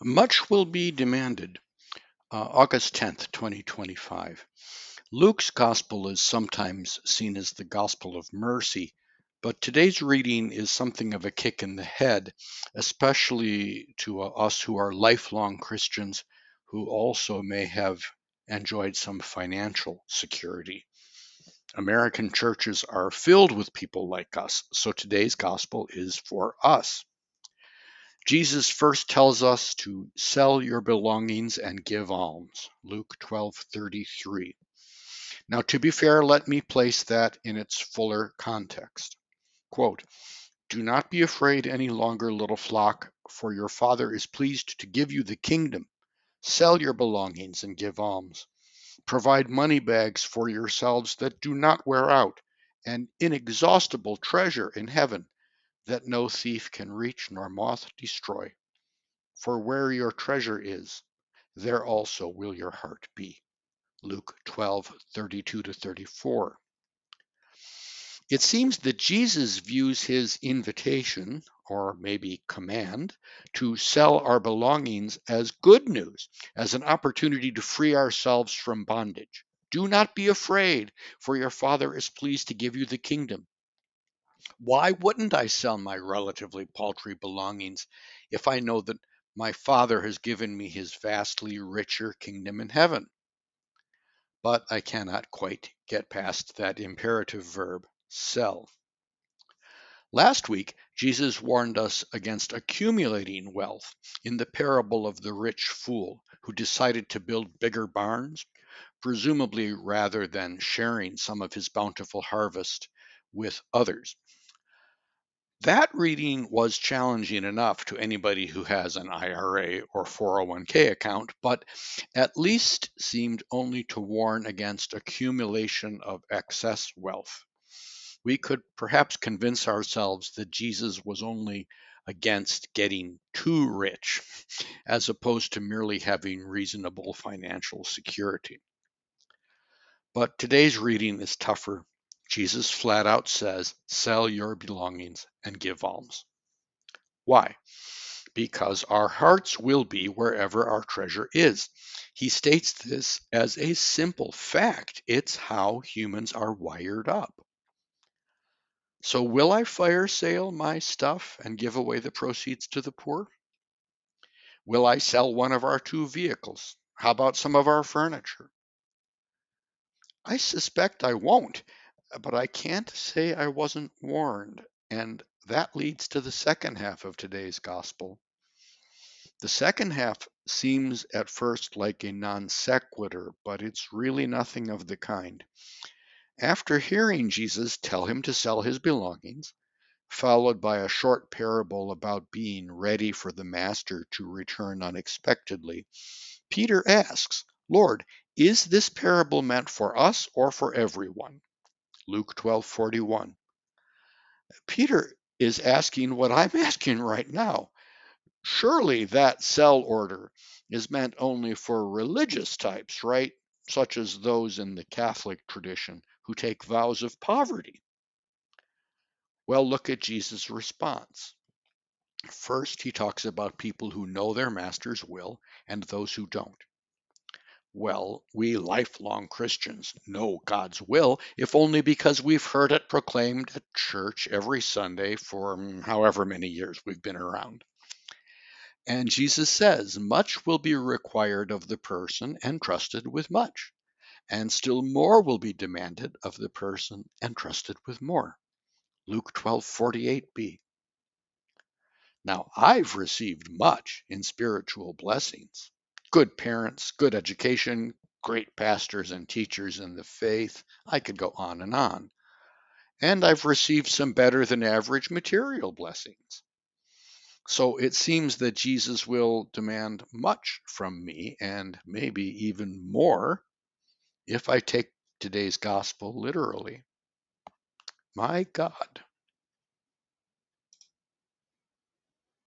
Much will be demanded. August 10th, 2025. Luke's gospel is sometimes seen as the gospel of mercy, but today's reading is something of a kick in the head, especially to us who are lifelong Christians who also may have enjoyed some financial security. American churches are filled with people like us, so today's gospel is for us. Jesus first tells us to sell your belongings and give alms. Luke 12:33. Now, to be fair, let me place that in its fuller context. Quote, "Do not be afraid any longer, little flock, for your Father is pleased to give you the kingdom. Sell your belongings and give alms. Provide money bags for yourselves that do not wear out, and inexhaustible treasure in heaven that no thief can reach nor moth destroy. For where your treasure is, there also will your heart be." Luke 12:32 to 34. It seems that Jesus views his invitation, or maybe command, to sell our belongings as good news, as an opportunity to free ourselves from bondage. Do not be afraid, for your Father is pleased to give you the kingdom. Why wouldn't I sell my relatively paltry belongings if I know that my Father has given me his vastly richer kingdom in heaven? But I cannot quite get past that imperative verb, sell. Last week, Jesus warned us against accumulating wealth in the parable of the rich fool who decided to build bigger barns, presumably rather than sharing some of his bountiful harvest with others. That reading was challenging enough to anybody who has an IRA or 401k account, but at least seemed only to warn against accumulation of excess wealth. We could perhaps convince ourselves that Jesus was only against getting too rich, as opposed to merely having reasonable financial security. But today's reading is tougher. Jesus flat out says, "Sell your belongings and give alms." Why? Because our hearts will be wherever our treasure is. He states this as a simple fact. It's how humans are wired up. So, will I fire sale my stuff and give away the proceeds to the poor? Will I sell one of our two vehicles? How about some of our furniture? I suspect I won't, but I can't say I wasn't warned. And that leads to the second half of today's gospel. The second half seems at first like a non sequitur, but it's really nothing of the kind. After hearing Jesus tell him to sell his belongings, followed by a short parable about being ready for the master to return unexpectedly, Peter asks, "Lord, is this parable meant for us or for everyone?" Luke 12:41. Peter is asking what I'm asking right now. Surely that sell order is meant only for religious types, right? Such as those in the Catholic tradition who take vows of poverty. Well, look at Jesus' response. First, he talks about people who know their master's will and those who don't. Well, we lifelong Christians know God's will, if only because we've heard it proclaimed at church every Sunday for however many years we've been around. And Jesus says, much will be required of the person entrusted with much, and still more will be demanded of the person entrusted with more. Luke 12:48b. Now, I've received much in spiritual blessings. Good parents, good education, great pastors and teachers in the faith. I could go on and on. And I've received some better than average material blessings. So it seems that Jesus will demand much from me, and maybe even more, if I take today's gospel literally. My God.